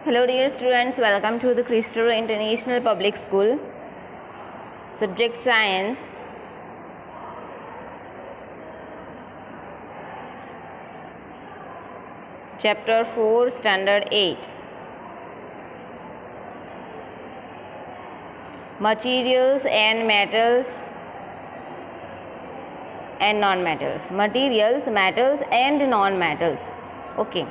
Hello dear students, welcome to the Christopher International Public School. Subject Science. Chapter 4, Standard 8. Materials and metals and non-metals. Materials, metals and non-metals. Okay.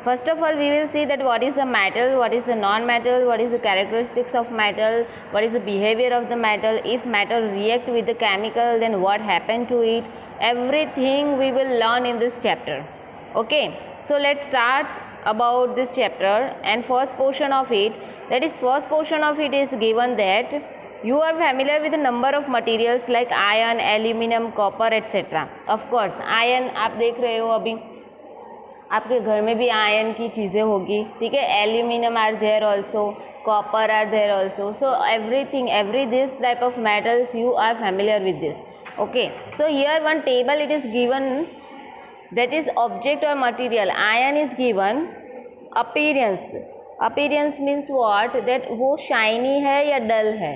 First of all, we will see that what is the metal, what is the non-metal, what is the characteristics of metal, what is the behavior of the metal, if metal react with the chemical, then what happened to it. Everything we will learn in this chapter. Okay, so let's start about this chapter, and first portion of it, that is first portion of it is given that you are familiar with the number of materials like iron, aluminum, copper, etc. Of course, iron आप देख रहे हो अभी आपके घर में भी iron की चीज़ें होगी, ठीक है. Aluminium are there also, copper are there also. So everything, every this type of metals you are familiar with this. Okay, so here one table it is given, that is object or material. Iron is given. Appearance means what, that वो shiny है या dull है.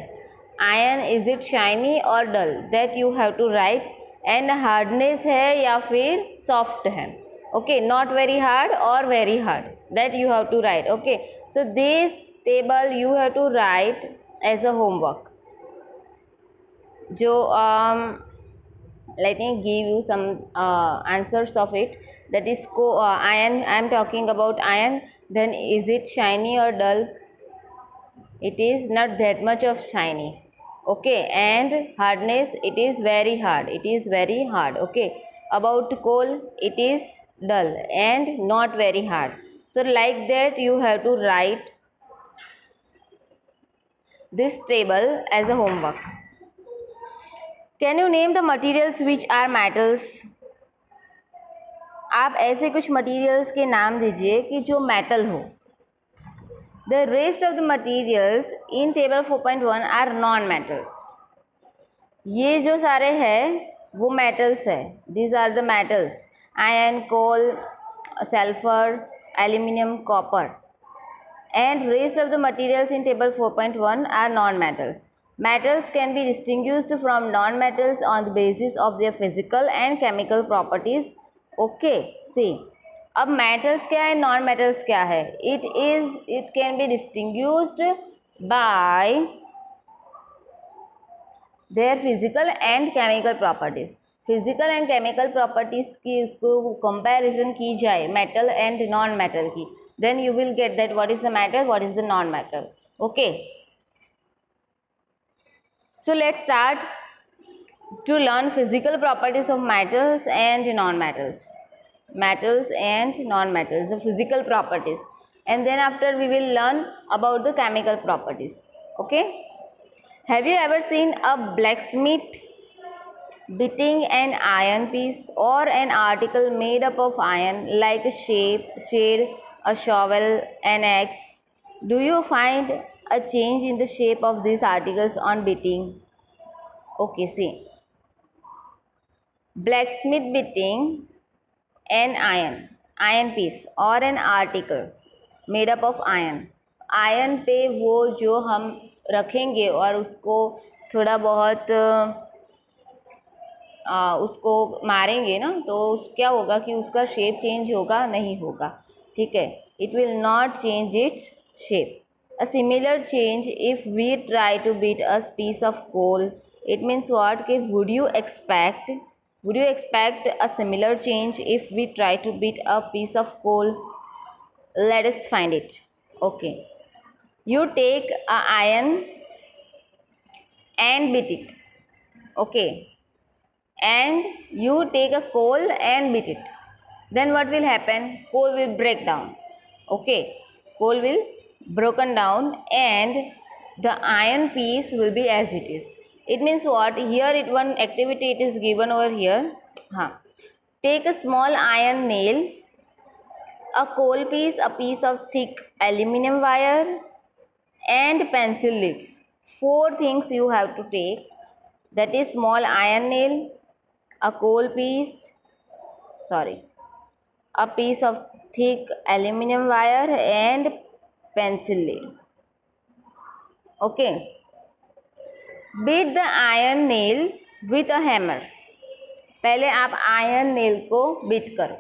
Iron is it shiny or dull, that you have to write. And hardness है या फिर soft है. Okay, not very hard or very hard, that you have to write. Okay, so this table you have to write as a homework. जो let me give you some answers of it. That is iron. I am talking about iron. Then is it shiny or dull? It is not that much of shiny. Okay, and hardness, it is very hard. It is very hard. Okay, about coal, it is dull and not very hard. So like that you have to write this table as a homework. Can you name the materials which are metals? आप ऐसे कुछ materials के नाम दीजिए कि जो metal हो. The rest of the materials in table 4.1 are non-metals. ये जो सारे हैं वो metals है. These are the metals: iron, coal, sulfur, aluminium, copper. And rest of the materials in table 4.1 are non-metals. Metals can be distinguished from non-metals on the basis of their physical and chemical properties. Okay, see. अब metals क्या है, non-metals क्या है? It can be distinguished by their physical and chemical properties. Physical and chemical properties की उसको comparison की जाए metal and non metal की, then you will get that what is the metal, what is the non-metal. Okay, so let's start to learn physical properties of metals and non-metals. Metals and non-metals, the physical properties, and then after we will learn about the chemical properties. Okay, have you ever seen a blacksmith beating an iron piece or an article made up of iron, like a shade, a shovel, an axe? Do you find a change in the shape of these articles on beating? Okay, see. Blacksmith beating an iron piece or an article made up of iron. Iron पे वो जो हम रखेंगे और उसको थोड़ा बहुत उसको मारेंगे ना, तो क्या होगा कि उसका शेप चेंज होगा? नहीं होगा. ठीक है, it will not change its shape. A similar change if we try to beat a piece of coal. It means what? कि would you expect a similar change if we try to beat a piece of coal? Let us find it. Okay, you take a iron and beat it. Okay, and you take a coal and beat it, then what will happen? Coal will break down. Okay, coal will broken down and the iron piece will be as it is. It means what? Here it one activity it is given over here. Take a small iron nail, a coal piece, a piece of thick aluminum wire, and pencil lids. 4 things you have to take, that is small iron nail, a coal piece, a piece of thick aluminum wire, and pencil lead. Okay. Beat the iron nail with a hammer. पहले आप iron nail को beat करो,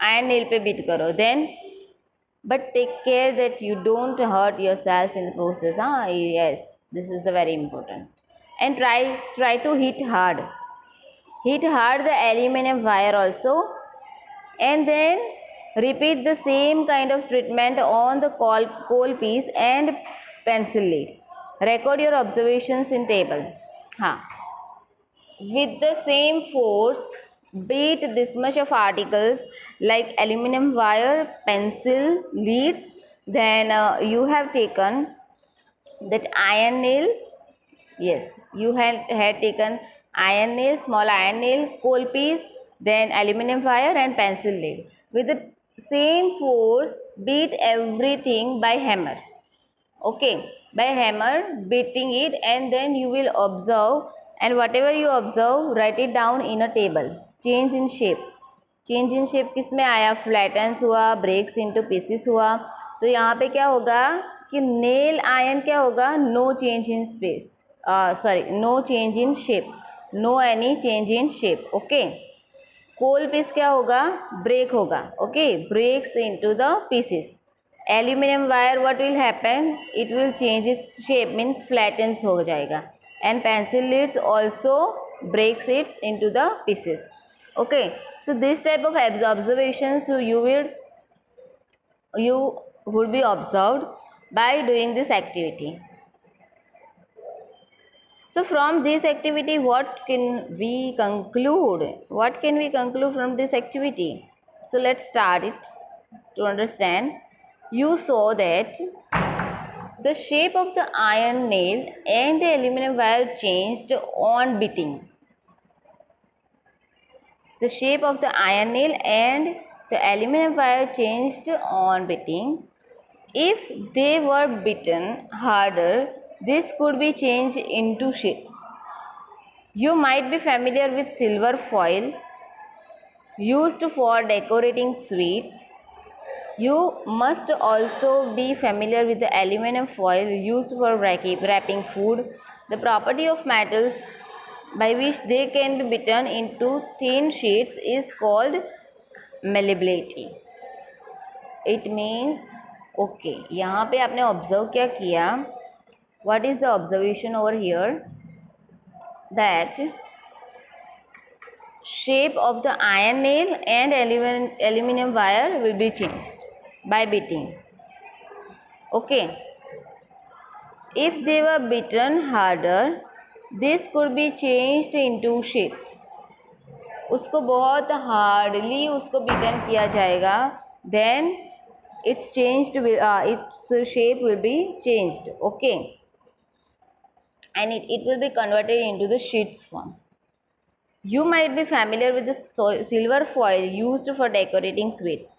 iron nail पे beat करो. Then but take care that you don't hurt yourself in the process. Yes, this is the very important. And try to hit hard the aluminum wire also, and then repeat the same kind of treatment on the coal piece and pencil lead. Record your observations in table. With the same force, beat this much of articles like aluminum wire, pencil leads. Then you have taken that iron nail. Yes, you had taken iron nail, small iron nail, coal piece, then aluminum wire and pencil lead. With the same force, beat everything by hammer. Okay, by hammer beating it, and then you will observe, and whatever you observe, write it down in a table. Change in shape. Change in shape किस में आया? फ्लैटन्स हुआ, breaks into pieces हुआ. तो यहाँ पे क्या होगा कि नेल आयन क्या होगा? No change in space, sorry, no change in shape, no any change in shape. Okay. Coal piece क्या होगा? ब्रेक होगा. Okay, breaks into the pieces. Aluminium wire what will happen? It will change its shape, means flattens हो जाएगा. And pencil leads also breaks its into the pieces. Okay, so this type of observations you would be observed by doing this activity. So from this activity, what can we conclude? What can we conclude from this activity? So let's start it to understand. You saw that the shape of the iron nail and the aluminum wire changed on beating. The shape of the iron nail and the aluminum wire changed on beating. If they were beaten harder, this could be changed into sheets. You might be familiar with silver foil used for decorating sweets. You must also be familiar with the aluminum foil used for wrapping food. The property of metals by which they can be beaten into thin sheets is called malleability. It means, okay, यहाँ पे आपने observe क्या किया? What is the observation over here? That shape of the iron nail and aluminum wire will be changed by beating. Okay, if they were beaten harder, this could be changed into sheets. उसको बहुत hardly उसको beaten किया जाएगा, then its changed its shape will be changed. Okay, and it will be converted into the sheets form. You might be familiar with the silver foil used for decorating sweets.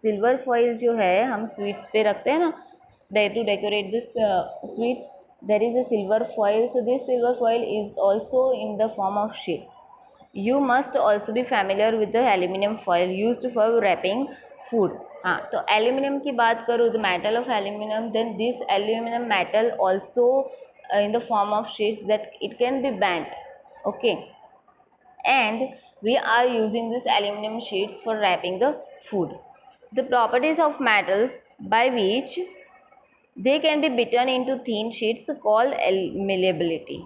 Silver foil जो है हम sweets पे रखते हैं ना, to decorate this sweets, there is a silver foil. So this silver foil is also in the form of sheets. You must also be familiar with the aluminum foil used for wrapping food. तो aluminum की बात करूँ, the metal of aluminum, then this aluminum metal also in the form of sheets that it can be bent. Okay, and we are using this aluminum sheets for wrapping the food. The properties of metals by which they can be beaten into thin sheets called malleability.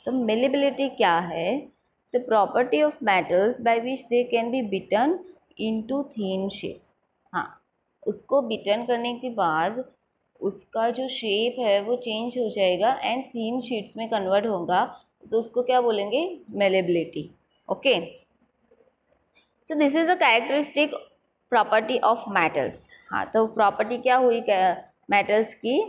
तो malleability क्या है? The property of metals by which they can be beaten into thin sheets. उसको beaten करने के बाद उसका जो shape है वो चेंज हो जाएगा एंड थीन शीट्स में कन्वर्ट होगा, तो उसको क्या बोलेंगे? malleability. Okay, so this is a characteristic property of metals. तो प्रॉपर्टी क्या हुई metals की?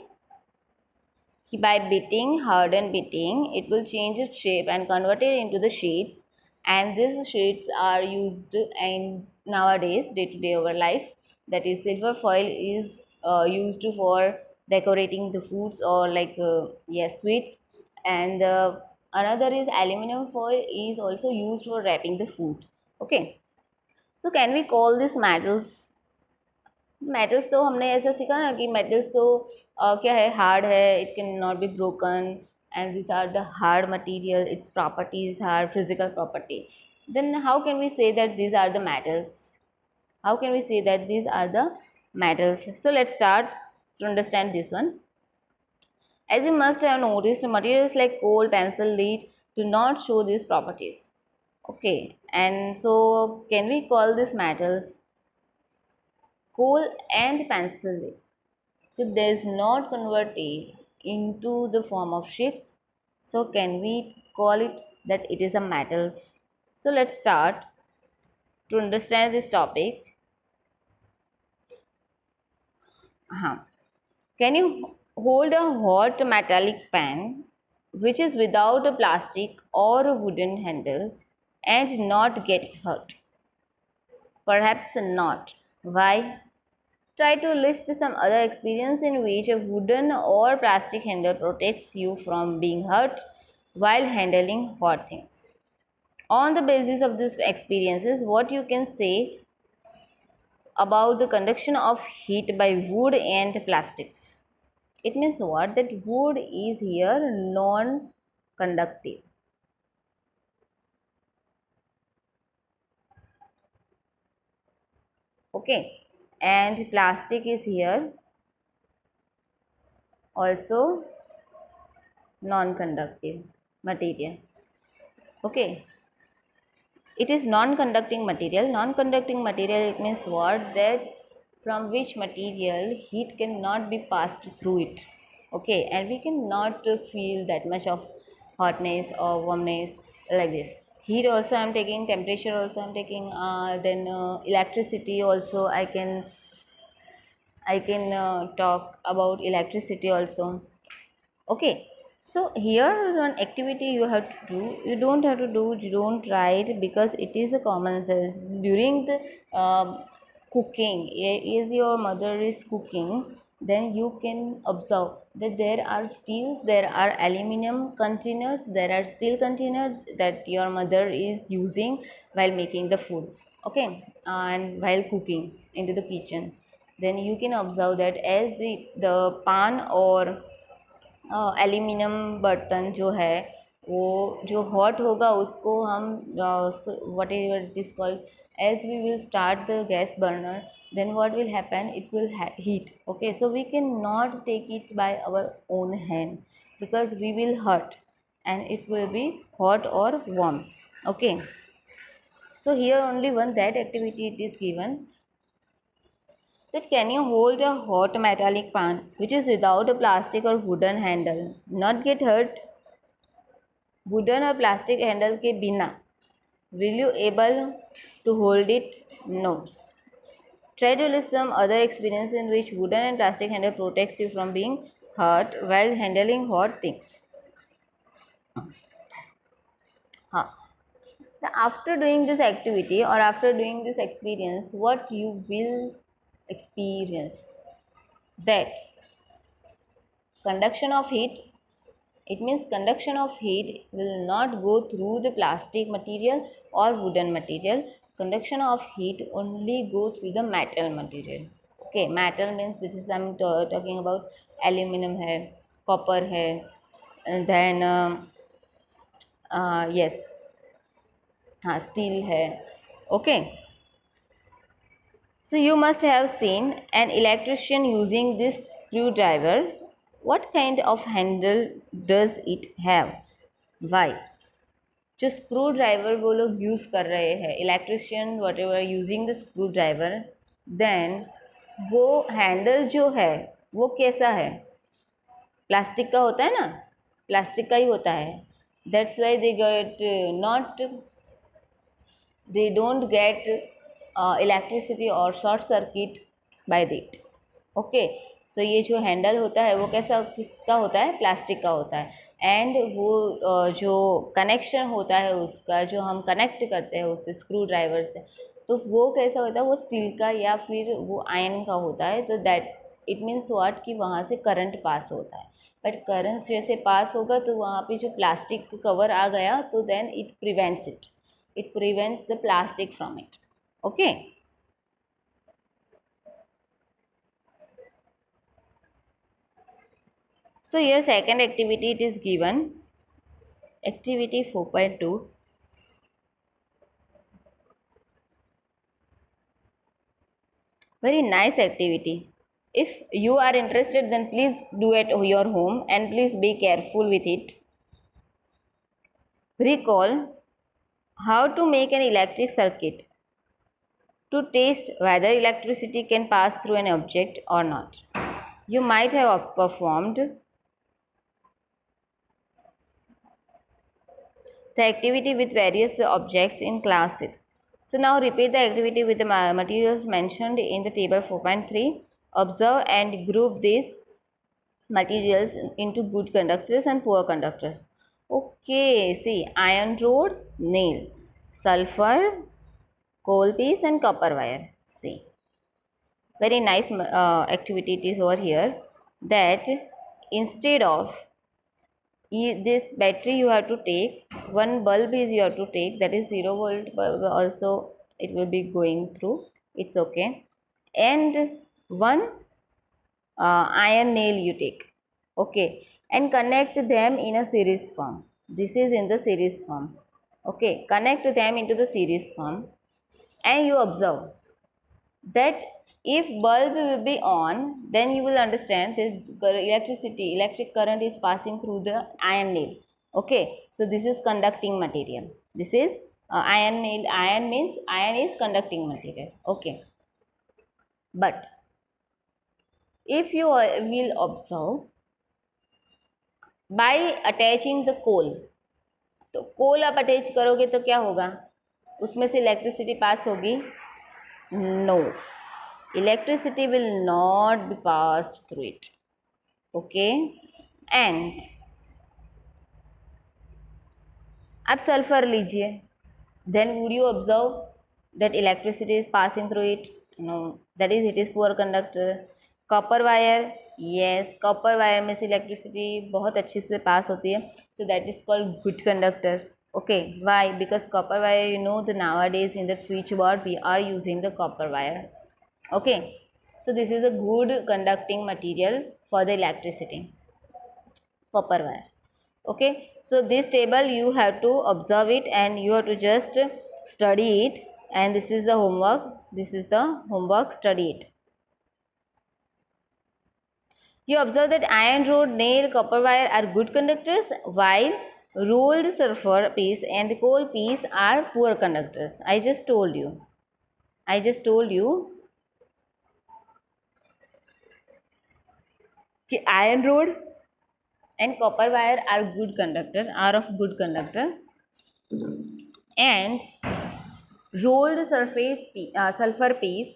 By beating, hardened beating, it will change its shape and convert it into the sheets, and these sheets are used in nowadays day-to-day our life. That is, silver foil is used for decorating the foods or like yes, sweets, and another is aluminum foil is also used for wrapping the foods. Okay, so can we call these metals metals तो हमने ऐसा सीखा ना कि metals तो क्या है, hard है, it can not be broken and this are the hard material, it's properties hard physical property. Then how can we say that these are the metals? How can we say that these are the metals? So let's start to understand this one. As you must have noticed, materials like coal, pencil, lead do not show these properties. Okay, and so can we call these metals coal and pencil leads? If they is not converted into the form of sheets, so can we call it that it is a metals? So let's start to understand this topic. Can you hold a hot metallic pan which is without a plastic or a wooden handle and not get hurt? Perhaps not. Why? Try to list some other experience in which a wooden or plastic handle protects you from being hurt while handling hot things. On the basis of these experiences, what you can say about the conduction of heat by wood and plastics? It means what? That wood is here non-conductive. Okay, and plastic is here also non-conductive material. Okay, it is non-conducting material. Non-conducting material, it means what? That from which material heat cannot be passed through it. Okay, and we cannot feel that much of hotness or warmness like this. Heat also I am taking, temperature also I am taking, then electricity also I can talk about electricity also. Okay, so here one activity you have to do. You don't have to do. You don't write because it is a common sense. During the cooking, as your mother is cooking, then you can observe that there are steels, there are aluminum containers, there are steel containers that your mother is using while making the food. Okay, and while cooking into the kitchen, then you can observe that as the pan or aluminium बर्तन जो है वो जो hot होगा उसको हम what it is called as we will start the gas burner then what will happen, it will heat. Okay, so we cannot take it by our own hand because we will hurt and it will be hot or warm. Okay, so here only one that activity it is given, that can you hold a hot metallic pan which is without a plastic or wooden handle, not get hurt? Wooden or plastic handle के बिना will you able to hold it? No. Try to list some other experience in which wooden and plastic handle protects you from being hurt while handling hot things. Huh. Now, after doing this activity or after doing this experience, what you will experience? That conduction of heat, it means conduction of heat will not go through the plastic material or wooden material. Conduction of heat only go through the metal material. Okay, metal means this is I'm talking about aluminum hai, copper hai, and then yes, हाँ steel hai. Okay, so you must have seen an electrician using this screwdriver. What kind of handle does it have? Why? जो screwdriver वो लोग use कर रहे हैं, electrician whatever using the screwdriver, then वो handle जो है वो कैसा है? प्लास्टिक का होता है ना, प्लास्टिक का ही होता है. That's why they get not, they don't get electricity और शॉर्ट सर्किट बाय दिट. ओके, तो ये जो हैंडल होता है वो कैसा किसका होता है? प्लास्टिक का होता है. एंड वो जो कनेक्शन होता है उसका, जो हम कनेक्ट करते हैं उससे स्क्रू ड्राइवर से, तो वो कैसा होता है? वो स्टील का या फिर वो आयरन का होता है. तो दैट इट मीन्स व्हाट कि वहाँ से करंट पास होता है. बट करंट जैसे पास होगा तो वहाँ पे जो प्लास्टिक कवर आ गया तो then it prevents it, it prevents the plastic from it. Okay, So here second activity it is given, activity 4.2. Very nice activity. If you are interested, then please do at your home and please be careful with it. Recall how to make an electric circuit to test whether electricity can pass through an object or not. You might have performed the activity with various objects in class 6. So now repeat the activity with the materials mentioned in the table 4.3. Observe and group these materials into good conductors and poor conductors. Okay, see, iron rod, nail, sulfur, coal piece and copper wire. See, very nice activity it is over here, that instead of this battery you have to take, one bulb is you have to take, that is 0 volt bulb also it will be going through, it's okay, and one iron nail you take, okay, and connect them in a series form. This is in the series form, okay, connect them into the series form and you observe that if bulb will be on, then you will understand that electric current is passing through the iron nail. Okay, so this is conducting material. This is iron nail. Iron means iron is conducting material. Okay, but if you will observe, by attaching the coal, तो कोल आप attach करोगे तो क्या होगा, उसमें से electricity pass होगी? No, electricity will not be passed through it, okay. And अब सल्फर लीजिए, then would you observe that electricity is passing through it? No, that is it is poor conductor. Copper wire, yes, copper wire में से electricity बहुत अच्छे से pass होती है, so that is called good conductor. Okay, why? Because copper wire, you know, the nowadays in the switchboard we are using the copper wire. Okay, so this is a good conducting material for the electricity, copper wire. Okay, so this table you have to observe it and you have to just study it, and this is the homework, study it. You observe that iron rod, nail, copper wire are good conductors, while rolled sulfur piece and coal piece are poor conductors. I just told you कि iron rod and copper wire are of good conductor, and rolled sulfur piece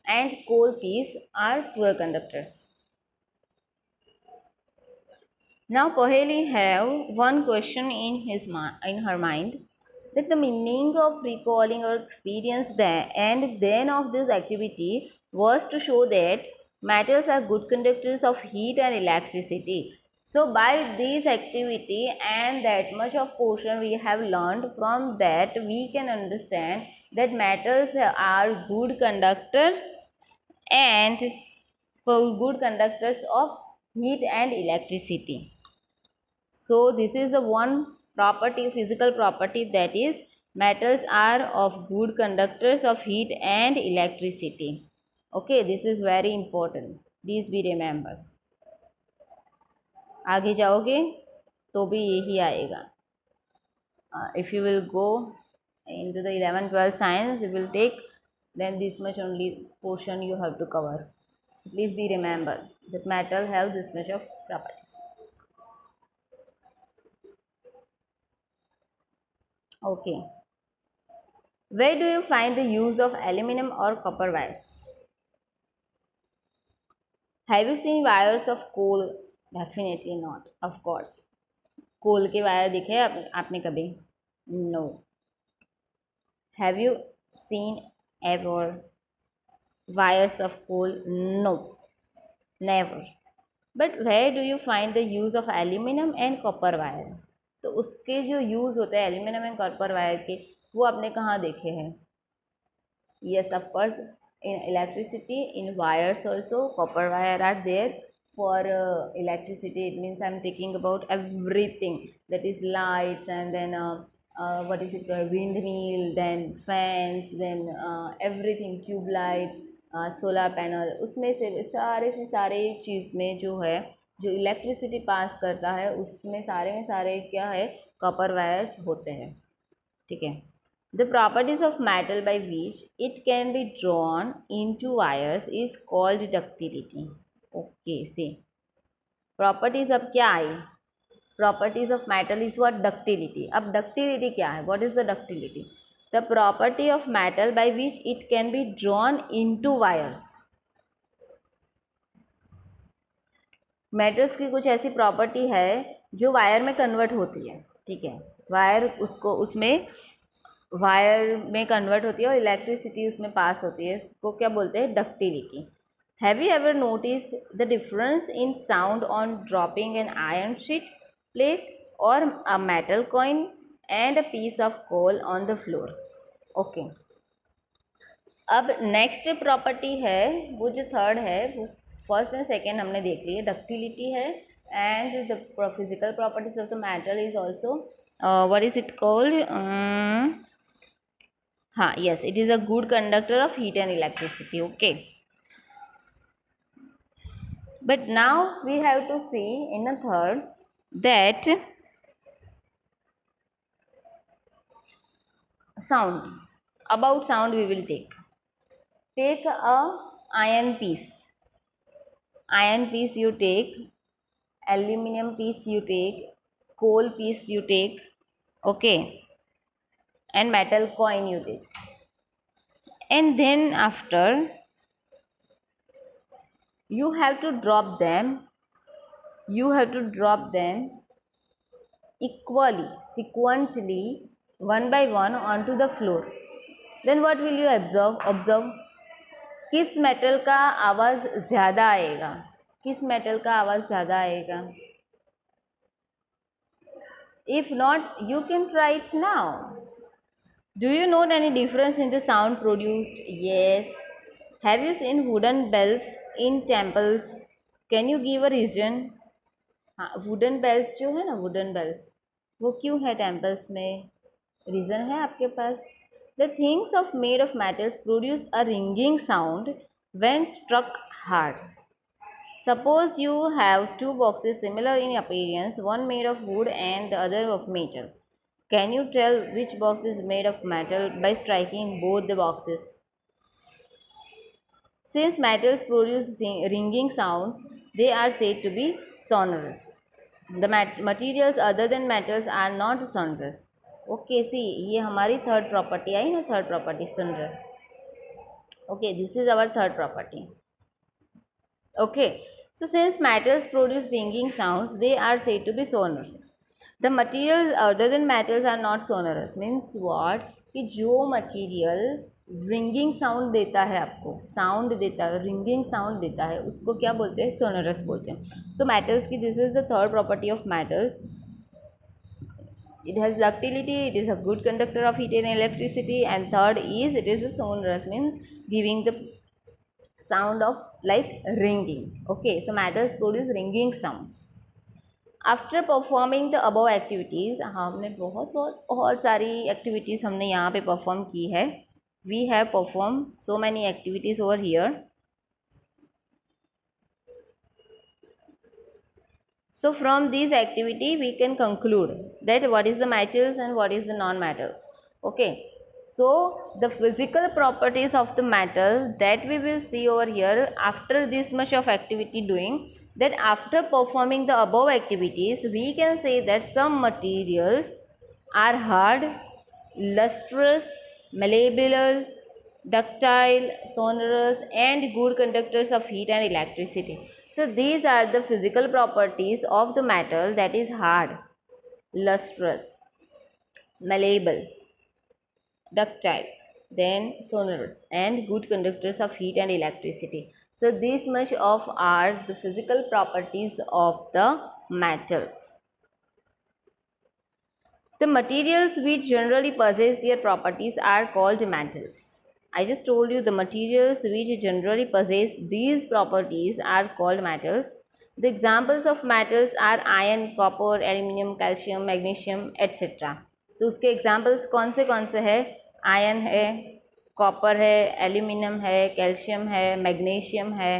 and coal piece are poor conductors. Now Paheli have one question in her mind, that the meaning of recalling our experience there and then of this activity was to show that metals are good conductors of heat and electricity. So by this activity and that much of portion we have learned, from that we can understand that metals are good conductor and good conductors of heat and electricity. So this is the one property, physical property, that is metals are of good conductors of heat and electricity. Okay, this is very important. Please be remember. आगे जाओगे तो भी यही आएगा. If you will go into the 11-12 science, you will take, then this much only portion you have to cover. So please be remember that metal have this much of properties. Okay. Where do you find the use of aluminum or copper wires? Have you seen wires of coal? Definitely not, of course. कोल के wire दिखे आपने कभी? No. Have you seen ever wires of coal? No, never. But where do you find the use of aluminum and copper wire? तो उसके जो use होते हैं aluminium and copper wire के, वो आपने कहाँ देखे हैं? Yes, of course, in electricity, in wires also, copper wire are there, for electricity, it means I'm taking about everything, that is lights, and then what is it called, windmill, then fans, then everything, tube lights, solar panel, उसमें से सारे चीज़ में जो है, जो electricity pass करता है, उसमें सारे में सारे क्या है, कॉपर वायर्स होते हैं. ठीक है. The properties of metal by which it can be drawn into wires is called ductility. Okay, see. Properties अब क्या आई? Properties of metal is what? Ductility. अब ductility क्या है? What is the ductility? The property of metal by which it can be drawn into wires. Metals की कुछ ऐसी property है जो वायर में कन्वर्ट होती है. ठीक है. वायर उसको उसमें वायर में कन्वर्ट होती है और इलेक्ट्रिसिटी उसमें पास होती है. उसको क्या बोलते हैं? Ductility. Have you ever noticed the difference in sound on dropping an iron sheet plate और a metal coin and a piece of coal on the floor? Okay. अब नेक्स्ट प्रॉपर्टी है, वो जो थर्ड है, वो फर्स्ट एंड सेकेंड हमने देख ली है, डक्टिलिटी है, and the physical properties of the metal is also what is it called? हाँ, yes, it is a good conductor of heat and electricity. Okay, but now we have to see in a third that sound. About sound we will take a iron piece you take, aluminum piece you take, coal piece you take, okay, and metal coin you take, and then after you have to drop them equally, sequentially, one by one onto the floor. Then what will you observe? किस metal का आवाज ज्यादा आएगा? If not, you can try it now. Do you note any difference in the sound produced? Yes. Have you seen wooden bells in temples? Can you give a reason? हाँ, wooden bells जो है ना, wooden bells, वो क्यों है temples में? Reason है आपके पास? The things of made of metals produce a ringing sound when struck hard. Suppose you have two boxes similar in appearance, one made of wood and the other of metal. Can you tell which box is made of metal by striking both the boxes? Since metals produce ringing sounds, they are said to be sonorous. The materials other than metals are not sonorous. Okay, see, ये हमारी third property आई ना, third property, sonorous. Okay, this is our third property. Okay, so since metals produce ringing sounds, they are said to be sonorous. The materials other than metals are not sonorous. Means what? कि जो material ringing sound देता है, आपको sound देता है, ringing sound देता है, उसको क्या बोलते हैं? सोनरस बोलते हैं. सो मेटल्स की this is the third property of metals. It has ductility, it is a good conductor of heat and electricity, and third is it is a sonorous, means giving the sound of like ringing. Okay, so metals produce ringing sounds. After performing the above activities, हमने बहुत सारी activities हमने यहाँ पे perform की है. We have perform so many activities over here. So from this activity we can conclude that what is the metals and what is the non-metals. Okay, so the physical properties of the metal that we will see over here after this much of activity doing, that after performing the above activities we can say that some materials are hard, lustrous, malleable, ductile, sonorous, and good conductors of heat and electricity. So these are the physical properties of the metal, that is hard, lustrous, malleable, ductile, then sonorous, and good conductors of heat and electricity. So this much of are the physical properties of the metals. The materials which generally possess their properties are called metals. I just told you the materials which generally possess these properties are called metals. The examples of metals are iron, copper, aluminium, calcium, magnesium, etc. तो उसके examples कौन से है? Ion है, copper है, aluminium है, calcium है, magnesium है.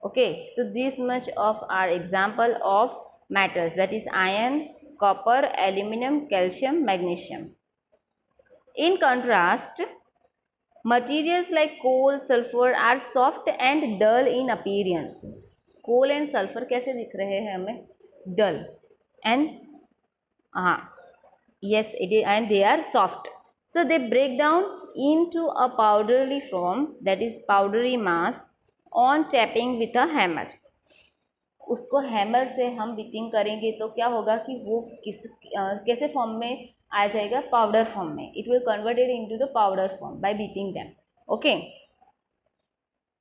Okay, so this much of our example of metals, that is iron, copper, aluminium, calcium, magnesium. In contrast, materials like coal, sulfur are soft and dull in appearance. Coal and sulfur कैसे दिख रहे हैं हमें? Dull and yes, it is, and they are soft. So they break down into a powdery form, that is powdery mass, on tapping with a hammer. उसको hammer से हम beating करेंगे तो क्या होगा कि वो कैसे फॉर्म में आ जाएगा? पाउडर फॉर्म में. It will converted into the powder form by beating them. Okay,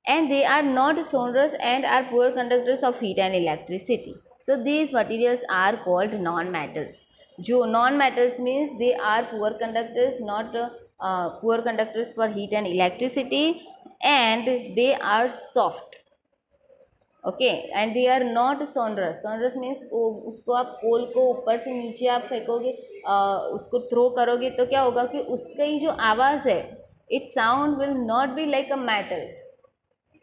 and they are not sonorous and are poor conductors of heat and electricity. So these materials are called non-metals. जो non-metals means they are poor conductors, not poor conductors for heat and electricity, and they are soft. Okay, and they are not sonorous. Sonorous means उसको आप कोल को ऊपर से नीचे आप फेंकोगे, उसको throw करोगे तो क्या होगा कि उसकी जो आवाज़ है, it sound will not be like a metal.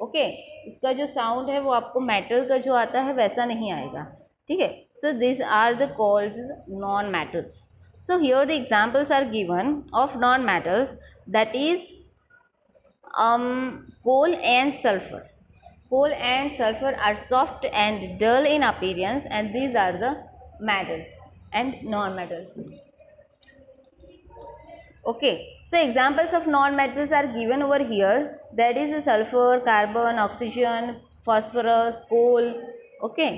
Okay, इसका जो साउंड है वो आपको मेटल का जो आता है वैसा नहीं आएगा. ठीक है. So this are the called non metals. So here the examples are given of non metals, that is coal and sulfur. Coal and sulfur are soft and dull in appearance, and these are the metals and non-metals. Okay, so examples of non-metals are given over here. That is sulfur, carbon, oxygen, phosphorus, coal. Okay,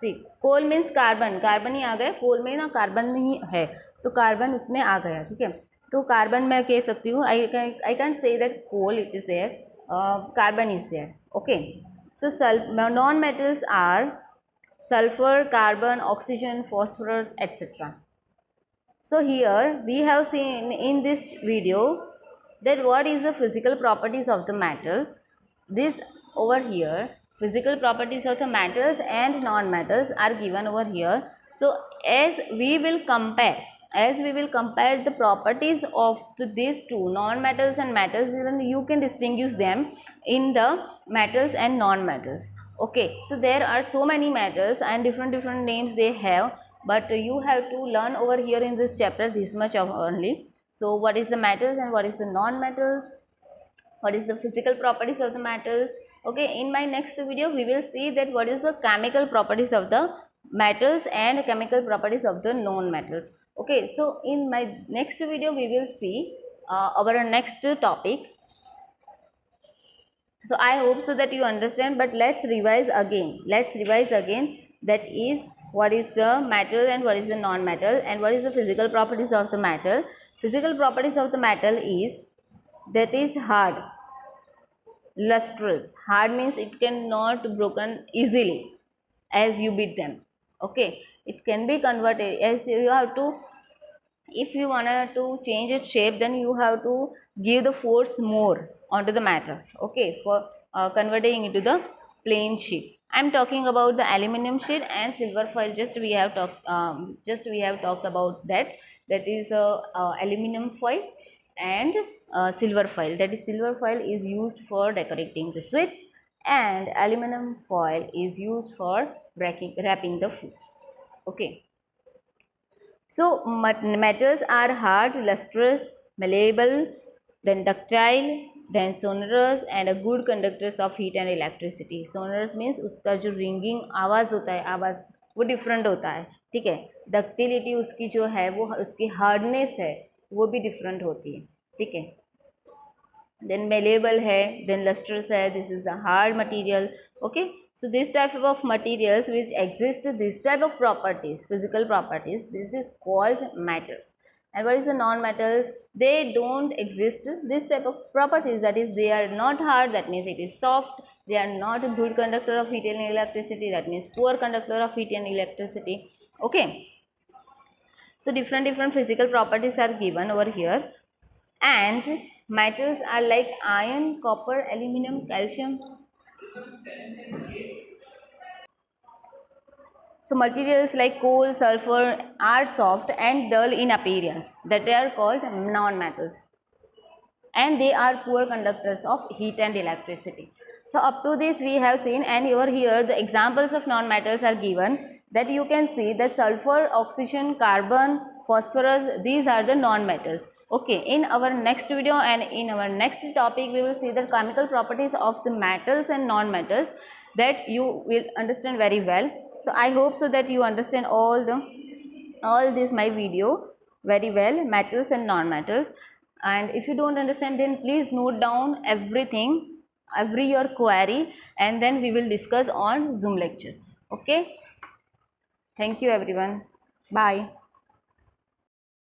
see, coal means carbon. Carbon ही आ गया. coal में ना carbon नहीं है तो carbon उसमें आ गया. ठीक है, तो carbon मैं कह सकती हूँ, I can't say that coal it is there, carbon is there. Okay, so non-metals are sulfur, carbon, oxygen, phosphorus, etc. So here we have seen in this video that what is the physical properties of the metal. This over here, physical properties of the metals and non-metals are given over here. So as we will compare the properties of these two, non-metals and metals, then you can distinguish them in the metals and non-metals. Okay, so there are so many metals and different names they have, but you have to learn over here in this chapter this much of only. So what is the metals and what is the non-metals, what is the physical properties of the metals. Okay, in my next video we will see that what is the chemical properties of the metals and chemical properties of the non-metals. Okay, so in my next video we will see our next topic. So I hope so that you understand, but let's revise again. That is, what is the metal and what is the non-metal, and what is the physical properties of the metal. Physical properties of the metal is that is hard, lustrous. Hard means it cannot broken easily as you beat them. Okay, it can be converted as you have to. If you wanted to change its shape, then you have to give the force more onto the metals. Okay, for converting into the plain sheets. I am talking about the aluminum sheet and silver foil. Just we have talked about that. That is aluminum foil and silver foil. That is, silver foil is used for decorating the sweets, and aluminum foil is used for wrapping the foods. Okay. So metals are hard, lustrous, malleable, then ductile, then sonorous and a good conductors of heat and electricity. Sonorous means उसका जो ringing आवाज़ होता है, आवाज़ वो different होता है. ठीक है, ductility उसकी जो है वो उसकी hardness है वो भी different होती है. ठीक है, then malleable है, then lustrous है, this is the hard material. Okay, so this type of materials which exist, this type of properties, physical properties, this is called metals. And what is the non-metals? They don't exist this type of properties, that is they are not hard, that means it is soft. They are not a good conductor of heat and electricity, that means poor conductor of heat and electricity. Okay, so different physical properties are given over here. And metals are like iron, copper, aluminum, calcium. So materials like coal, sulfur are soft and dull in appearance, that they are called non-metals, and they are poor conductors of heat and electricity. So up to this we have seen, and over here the examples of non-metals are given, that you can see that sulfur, oxygen, carbon, phosphorus, these are the non-metals. Okay, in our next video and in our next topic we will see the chemical properties of the metals and non-metals, that you will understand very well. So I hope so that you understand all this my video very well, metals and non-metals. And if you don't understand, then please note down everything, every your query, and then we will discuss on Zoom lecture. Okay, thank you everyone, bye.